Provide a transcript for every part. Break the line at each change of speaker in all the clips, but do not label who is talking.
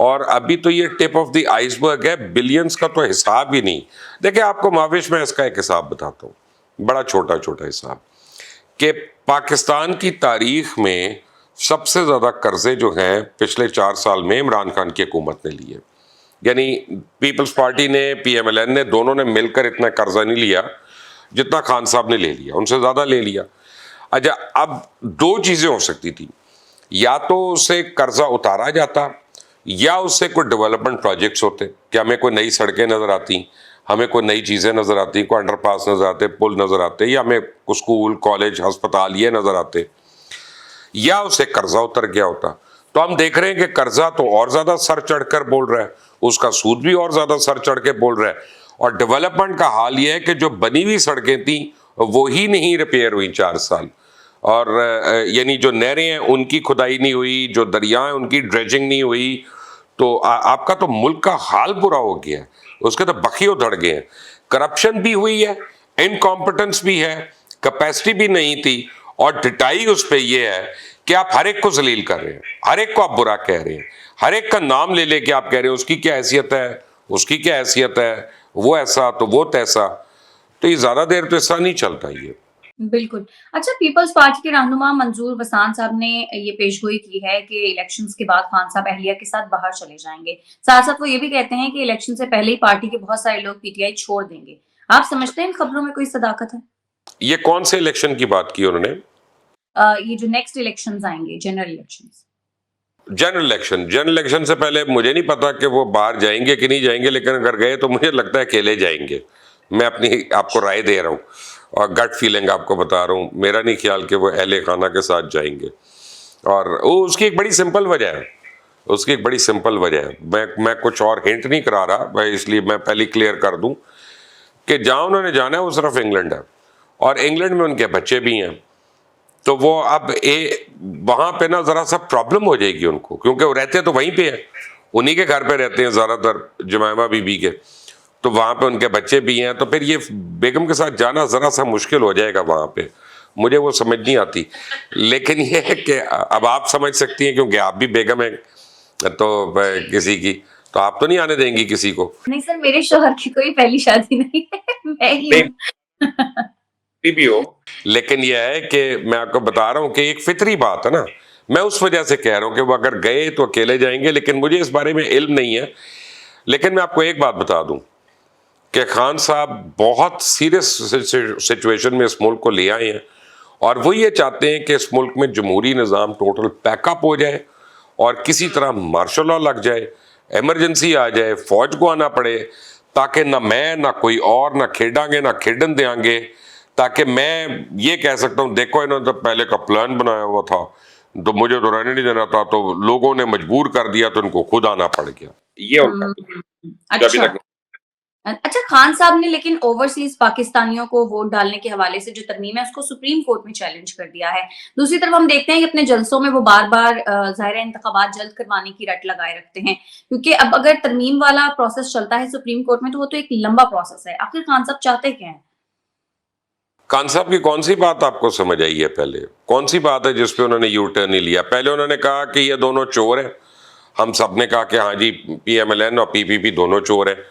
اور ابھی تو یہ ٹپ آف دی آئس برگ ہے, بلینز کا تو حساب ہی نہیں. دیکھیں آپ کو ماوش میں اس کا ایک حساب بتاتا ہوں, بڑا چھوٹا چھوٹا حساب, کہ پاکستان کی تاریخ میں سب سے زیادہ قرضے جو ہیں پچھلے 4 سال میں عمران خان کی حکومت نے لیے. یعنی پیپلز پارٹی نے, پی ایم ایل این نے, دونوں نے مل کر اتنا قرضہ نہیں لیا جتنا خان صاحب نے لے لیا, ان سے زیادہ لے لیا. اچھا اب 2 چیزیں ہو سکتی تھی, یا تو اسے قرضہ اتارا جاتا یا اس سے کوئی ڈیولپمنٹ پروجیکٹس ہوتے کہ ہمیں کوئی نئی سڑکیں نظر آتی, ہمیں کوئی نئی چیزیں نظر آتی, کوئی انڈر پاس نظر آتے, پل نظر آتے, یا ہمیں اسکول کالج ہسپتال یہ نظر آتے, یا اسے قرضہ اتر گیا ہوتا. تو ہم دیکھ رہے ہیں کہ قرضہ تو اور زیادہ سر چڑھ کر بول رہا ہے, اس کا سود بھی اور زیادہ سر چڑھ کے بول رہا ہے, اور ڈیولپمنٹ کا حال یہ ہے کہ جو بنی ہوئی سڑکیں تھیں وہی نہیں ریپیئر ہوئی 4 سال, اور یعنی جو نہریں ہیں ان کی کھدائی نہیں ہوئی, جو دریا ہیں ان کی ڈریجنگ نہیں ہوئی. تو آپ کا تو ملک کا حال برا ہو گیا ہے, اس کے تو بخیے ادھڑ گئے ہیں. کرپشن بھی ہوئی ہے, انکمپٹنس بھی ہے, کیپیسٹی بھی نہیں تھی, اور ڈٹائی اس پہ یہ ہے کہ آپ ہر ایک کو ذلیل کر رہے ہیں, ہر ایک کو آپ برا کہہ رہے ہیں, ہر ایک کا نام لے لے کے آپ کہہ رہے ہیں اس کی کیا حیثیت ہے, اس کی کیا حیثیت ہے, وہ ایسا تو وہ تیسا. تو یہ زیادہ دیر تو ایسا نہیں چلتا یہ.
بالکل. اچھا پیپلز پارٹی کے رہنما منظور وسان صاحب نے یہ پیشگوئی کی ہے کہ الیکشنز کے بعد خان صاحب اہلیہ کے ساتھ باہر چلے جائیں گے. ساتھ ساتھ وہ یہ بھی کہتے ہیں کہ الیکشن سے پہلے ہی پارٹی کے بہت سارے لوگ پی ٹی آئی چھوڑ دیں گے. آپ سمجھتے ہیں ان خبروں میں کوئی صداقت ہے؟
یہ کون سے الیکشن کی بات کی انہوں نے؟
یہ جو نیکسٹ الیکشنز آئیں گے, جنرل الیکشنز.
جنرل الیکشن سے پہلے مجھے نہیں پتا کہ وہ باہر جائیں گے کہ نہیں جائیں گے, لیکن اگر گئے تو مجھے لگتا ہے اکیلے جائیں گے. میں اپنی آپ کو رائے دے رہا ہوں اور گٹ فیلنگ آپ کو بتا رہا ہوں, میرا نہیں خیال کہ وہ اہل خانہ کے ساتھ جائیں گے. اور وہ اس کی ایک بڑی سمپل وجہ ہے, اس کی ایک بڑی سمپل وجہ ہے. میں کچھ اور ہنٹ نہیں کرا رہا, میں اس لیے میں پہلے کلیئر کر دوں کہ جہاں انہوں نے جانا ہے وہ صرف انگلینڈ ہے, اور انگلینڈ میں ان کے بچے بھی ہیں. تو وہ اب وہاں پہ نا ذرا سا پرابلم ہو جائے گی ان کو, کیونکہ وہ رہتے تو وہیں پہ ہیں, انہی کے گھر پہ رہتے ہیں زیادہ تر, جمائمہ بی بی کے, تو وہاں پہ ان کے بچے بھی ہیں. تو پھر یہ بیگم کے ساتھ جانا ذرا سا مشکل ہو جائے گا وہاں پہ, مجھے وہ سمجھ نہیں آتی. لیکن یہ ہے کہ اب آپ سمجھ سکتی ہیں کیونکہ آپ بھی بیگم ہیں تو کسی کی, تو آپ تو نہیں آنے دیں گی کسی کو.
نہیں سر, میرے شوہر کی کوئی پہلی شادی نہیں ہے, میں ہی ہوں.
بھی ہو, لیکن یہ ہے کہ میں آپ کو بتا رہا ہوں کہ ایک فطری بات ہے نا, میں اس وجہ سے کہہ رہا ہوں کہ وہ اگر گئے تو اکیلے جائیں گے, لیکن مجھے اس بارے میں علم نہیں ہے. لیکن میں آپ کو ایک بات بتا دوں کہ خان صاحب بہت سیریس سچویشن میں اس ملک کو لے آئے ہیں, اور وہ یہ چاہتے ہیں کہ اس ملک میں جمہوری نظام ٹوٹل پیک اپ ہو جائے, اور کسی طرح مارشل لا لگ جائے, ایمرجنسی آ جائے, فوج کو آنا پڑے, تاکہ نہ میں نہ کوئی اور نہ کھیڈاں گے نہ کھیڈن دیں گے, تاکہ میں یہ کہہ سکتا ہوں دیکھو انہوں نے تو پہلے کا پلان بنایا ہوا تھا, تو مجھے تو رہنے نہیں دینا تھا, تو لوگوں نے مجبور کر دیا تو ان کو خود آنا پڑ گیا. یہ
اچھا خان صاحب نے لیکن اوورسیز پاکستانیوں کو ووٹ ڈالنے کے حوالے سے جو ترمیم ہے اس کو سپریم کورٹ میں چیلنج کر دیا ہے. دوسری طرف ہم دیکھتے ہیں کہ اپنے جلسوں میں وہ بار بار ظاہر انتخابات جلد کروانے کی رٹ لگائے رکھتے ہیں, کیونکہ اب اگر ترمیم والا پروسیس چلتا ہے سپریم کورٹ میں تو وہ تو ایک لمبا پروسیس ہے. آخر خان صاحب چاہتے کیا ہیں؟
خان صاحب کی کون سی بات آپ کو سمجھ آئی ہے؟ پہلے کون سی بات ہے جس پہ انہوں نے یو ٹرن نہیں لیا؟ پہلے انہوں نے کہا کہ یہ دونوں چور ہیں, ہم سب نے کہا کہ ہاں جی پی ایم ایل این اور پی پی پی دونوں چور ہیں.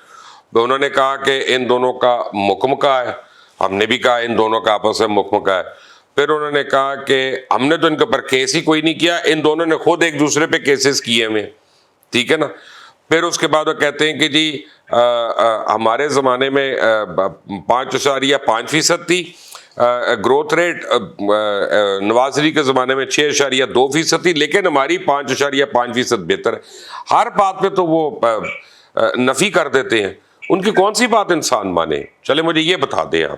انہوں نے کہا کہ ان دونوں کا مکمکہ ہے, ہم نے بھی کہا ان دونوں کا آپس میں مکمکہ ہے. پھر انہوں نے کہا کہ ہم نے تو ان کے اوپر کیس ہی کوئی نہیں کیا, ان دونوں نے خود ایک دوسرے پہ کیسز کیے ہوئے, ٹھیک ہے نا. پھر اس کے بعد وہ کہتے ہیں کہ جی ہمارے زمانے میں 5.5% تھی گروتھ ریٹ, نواز شریف کے زمانے میں 6.2% تھی, لیکن ہماری 5.5% بہتر ہے. ہر بات پہ تو وہ نفی کر دیتے ہیں, ان کی کون سی بات انسان مانے؟ چلے مجھے یہ بتا دیں آپ,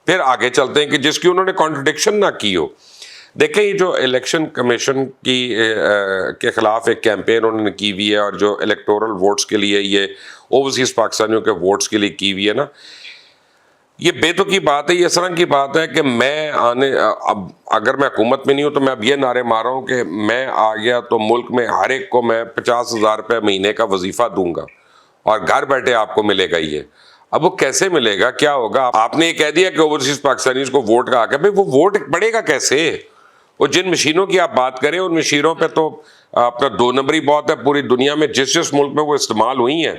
پھر آگے چلتے ہیں کہ جس کی انہوں نے کانٹرڈکشن نہ کی ہو. دیکھیں یہ جو الیکشن کمیشن کی کے خلاف ایک کیمپین انہوں نے کی ہوئی ہے, اور جو الیکٹورل ووٹس کے لیے یہ اوورسیز پاکستانیوں کے ووٹس کے لیے کی ہوئی ہے نا, یہ بے تو کی بات ہے, یہ اس طرح کی بات ہے کہ میں اب اگر میں حکومت میں نہیں ہوں تو میں اب یہ نعرے مار رہا ہوں کہ میں آ گیا تو ملک میں ہر ایک کو میں 50,000 روپے مہینے کا وظیفہ دوں گا, اور گھر بیٹھے آپ کو ملے گا یہ. اب وہ کیسے ملے گا, کیا ہوگا؟ آپ نے یہ کہہ دیا کہ اوورسیز پاکستانیز کو ووٹ کا حق ہے, بھائی وہ ووٹ پڑے گا کیسے؟ وہ جن مشینوں کی آپ بات کریں ان مشینوں پہ تو اپنا 2 نمبری بہت ہے. پوری دنیا میں جس ملک میں وہ استعمال ہوئی ہیں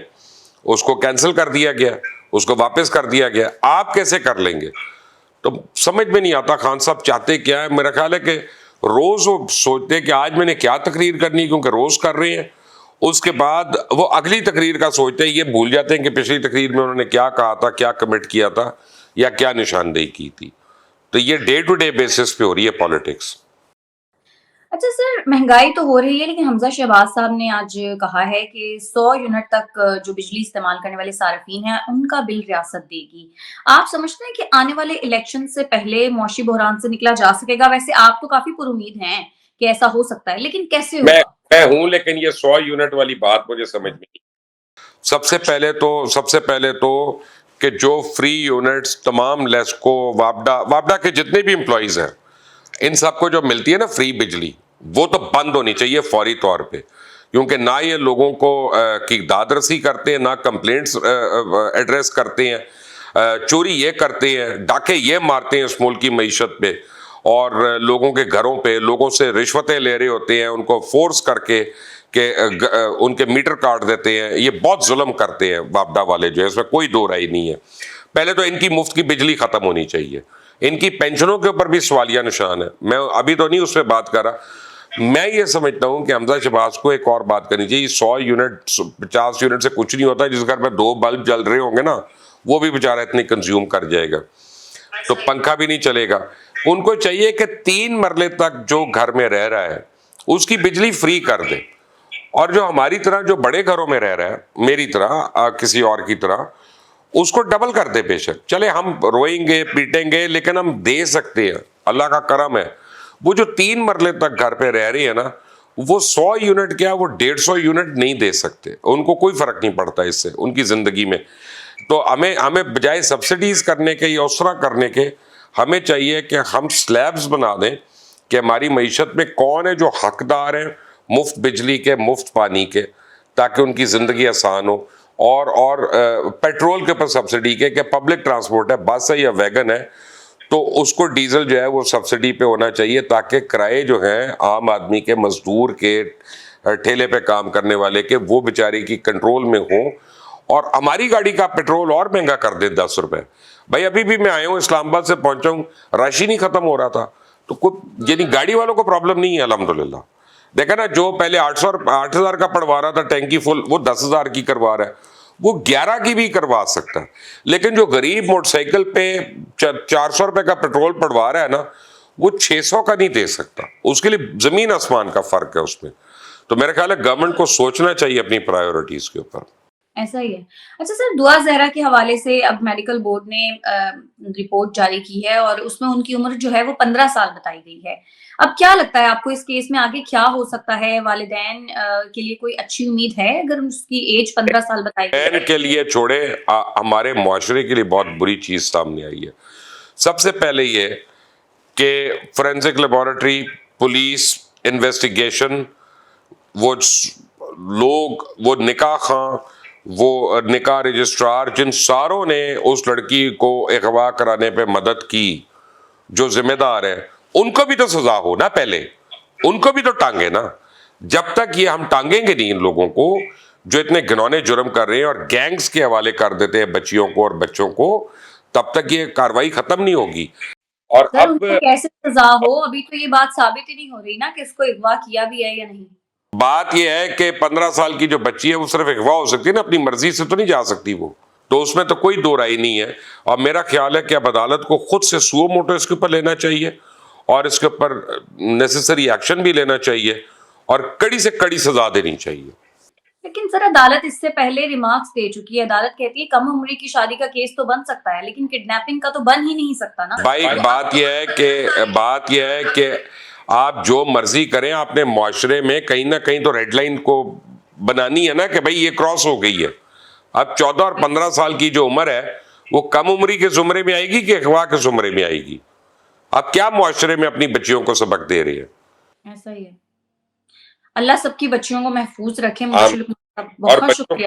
اس کو کینسل کر دیا گیا, اس کو واپس کر دیا گیا. آپ کیسے کر لیں گے؟ تو سمجھ میں نہیں آتا خان صاحب چاہتے کیا ہے. میرا خیال ہے کہ روز وہ سوچتے کہ آج میں نے کیا تقریر کرنی, کیونکہ روز کر رہے ہیں, اس کے بعد وہ اگلی تقریر کا سوچتے ہیں. یہ بھول جاتے ہیں کہ پچھلی تقریر میں انہوں نے کیا کہا تھا, کیا کمٹ کیا تھا یا کیا نشاندہی کی تھی. تو یہ ڈے ٹو ڈے بیسس پہ ہو رہی ہے پالیٹکس.
اچھا سر, مہنگائی تو ہو رہی ہے لیکن حمزہ شہباز صاحب نے آج کہا ہے کہ 100 یونٹ تک جو بجلی استعمال کرنے والے صارفین ہیں ان کا بل ریاست دے گی. آپ سمجھتے ہیں کہ آنے والے الیکشن سے پہلے معاشی بحران سے نکلا جا سکے گا؟ ویسے آپ تو کافی پر امید ہیں کہ ایسا ہو سکتا ہے, لیکن کیسے ہوگا؟
میں ہوں, لیکن یہ 100 یونٹ والی بات مجھے سمجھ میں نہیں. سب سے پہلے تو کہ جو فری یونٹس تمام لیسکو وابڈا کے جتنے بھی امپلائیز ہیں ان سب کو جو ملتی ہے نا فری بجلی, وہ تو بند ہونی چاہیے فوری طور پہ, کیونکہ نہ یہ لوگوں کو کی داد رسی کرتے ہیں, نہ کمپلینٹس ایڈریس کرتے ہیں, چوری یہ کرتے ہیں, ڈاکے یہ مارتے ہیں اس ملک کی معیشت پہ, اور لوگوں کے گھروں پہ لوگوں سے رشوتیں لے رہے ہوتے ہیں, ان کو فورس کر کے کہ ان کے میٹر کاٹ دیتے ہیں. یہ بہت ظلم کرتے ہیں وابڈا والے جو ہے, اس میں کوئی دو رائے نہیں ہے. پہلے تو ان کی مفت کی بجلی ختم ہونی چاہیے. ان کی پینشنوں کے اوپر بھی سوالیہ نشان ہے. میں ابھی تو نہیں اس پہ بات کر رہا. میں یہ سمجھتا ہوں کہ حمزہ شہباز کو ایک اور بات کرنی چاہیے. 100 یونٹ 50 یونٹ سے کچھ نہیں ہوتا. جس گھر میں 2 بلب جل رہے ہوں گے نا, وہ بھی بیچارہ اتنی کنزیوم کر جائے گا, تو پنکھا بھی نہیں چلے گا. ان کو چاہیے کہ 3 مرلے تک جو گھر میں رہ رہا ہے اس کی بجلی فری کر دے, اور جو ہماری طرح جو بڑے گھروں میں رہ رہا ہے, میری طرح کسی اور کی طرح, اس کو ڈبل کر دے. بے شک چلے ہم روئیں گے پیٹیں گے, لیکن ہم دے سکتے ہیں, اللہ کا کرم ہے. وہ جو 3 مرلے تک گھر پہ رہ رہی ہے نا, وہ 100 یونٹ کیا وہ 150 یونٹ نہیں دے سکتے. ان کو کوئی فرق نہیں پڑتا اس سے ان کی زندگی میں. تو ہمیں بجائے سبسڈیز کرنے کے یا اس طرح کرنے کے, ہمیں چاہیے کہ ہم سلیبز بنا دیں کہ ہماری معیشت میں کون ہے جو حقدار ہیں مفت بجلی کے, مفت پانی کے, تاکہ ان کی زندگی آسان ہو. اور پیٹرول کے اوپر سبسڈی کے, کہ پبلک ٹرانسپورٹ ہے, بس ہے یا ویگن ہے, تو اس کو ڈیزل جو ہے وہ سبسڈی پہ ہونا چاہیے, تاکہ کرائے جو ہیں عام آدمی کے, مزدور کے, ٹھیلے پہ کام کرنے والے کے, وہ بیچاری کی کنٹرول میں ہوں. اور ہماری گاڑی کا پیٹرول اور مہنگا کر دے 10 روپے. بھائی ابھی بھی میں آیا ہوں اسلام آباد سے پہنچا ہوں, رش ہی نہیں ختم ہو رہا تھا. تو کوئی یعنی گاڑی والوں کو پرابلم نہیں ہے الحمدللہ. دیکھا نا, جو پہلے 8,000 کا پڑوا رہا تھا ٹینکی فل, وہ 10,000 کی کروا رہا ہے, وہ 11 کی بھی کروا سکتا ہے. لیکن جو غریب موٹر سائیکل پہ 400 روپے کا پیٹرول پڑوا رہا ہے نا, وہ 600 کا نہیں دے سکتا. اس کے لیے زمین آسمان کا فرق ہے اس میں. تو میرا خیال ہے گورنمنٹ کو سوچنا چاہیے اپنی پرائیورٹیز کے اوپر.
ایسا ہی ہے. اچھا سر, دعا زہرا کے حوالے سے اب میڈیکل بورڈ نے رپورٹ جاری کی ہے اور اس میں ان کی عمر جو ہے وہ 15 سال بتائی گئی ہے. اب کیا لگتا ہے آپ کو اس کیس میں آگے کیا ہو سکتا ہے؟ والدین کے لیے کوئی اچھی امید ہے اگر اس کی ایج 15 سال بتائی گئی؟
والدین کے لیے چھوڑے, ہمارے معاشرے کے لیے بہت بری چیز سامنے آئی ہے. سب سے پہلے یہ کہ فورینسک لیبارٹری, پولیس انویسٹیگیشن, وہ لوگ, وہ نکاح خاں, وہ نکاح رجسٹرار, جن ساروں نے اس لڑکی کو اغوا کرانے پہ مدد کی, جو ذمہ دار ہیں, ان کو بھی تو سزا ہو نا. پہلے ان کو بھی تو ٹانگے نا. جب تک یہ ہم ٹانگیں گے نہیں ان لوگوں کو جو اتنے گھنونے جرم کر رہے ہیں اور گینگز کے حوالے کر دیتے ہیں بچیوں کو اور بچوں کو, تب تک یہ کاروائی ختم نہیں ہوگی. اور
سر ان کو کیسے سزا ہو؟ ابھی تو یہ بات ثابت ہی نہیں ہو رہی نا کہ اس کو اغوا کیا بھی ہے یا نہیں.
بات یہ ہے کہ 15 سال کی جو بچی ہے وہ صرف اغوا ہو سکتی ہے نا, اپنی مرضی سے تو نہیں جا سکتی وہ. تو اس میں تو کوئی دو رائے نہیں ہے. اور میرا خیال ہے کہ اب عدالت کو خود سے سو موٹو اس کے اوپر لینا چاہیے, اور اس کے اوپر نیسیسری ایکشن بھی لینا چاہیے, اور کڑی سے کڑی سزا دینی چاہیے.
لیکن سر عدالت اس سے پہلے ریمارکس دے چکی ہے. عدالت کہتی ہے کم عمری کی شادی کا کیس تو بن سکتا ہے, لیکن کڈنیپنگ کا تو بن ہی نہیں سکتا نا.
بھائی بات یہ ہے کہ آپ جو مرضی کریں, آپ نے معاشرے میں کہیں نہ کہیں تو ریڈ لائن کو بنانی ہے نا کہ بھائی یہ کراس ہو گئی ہے. اب 14 اور 15 سال کی جو عمر ہے وہ کم عمری کے زمرے میں آئے گی کہ اغوا کے زمرے میں آئے گی؟ آپ کیا معاشرے میں اپنی بچیوں کو سبق دے رہے ہیں؟
ایسا ہی ہے. اللہ سب کی بچیوں کو محفوظ رکھے. بہت شکریہ.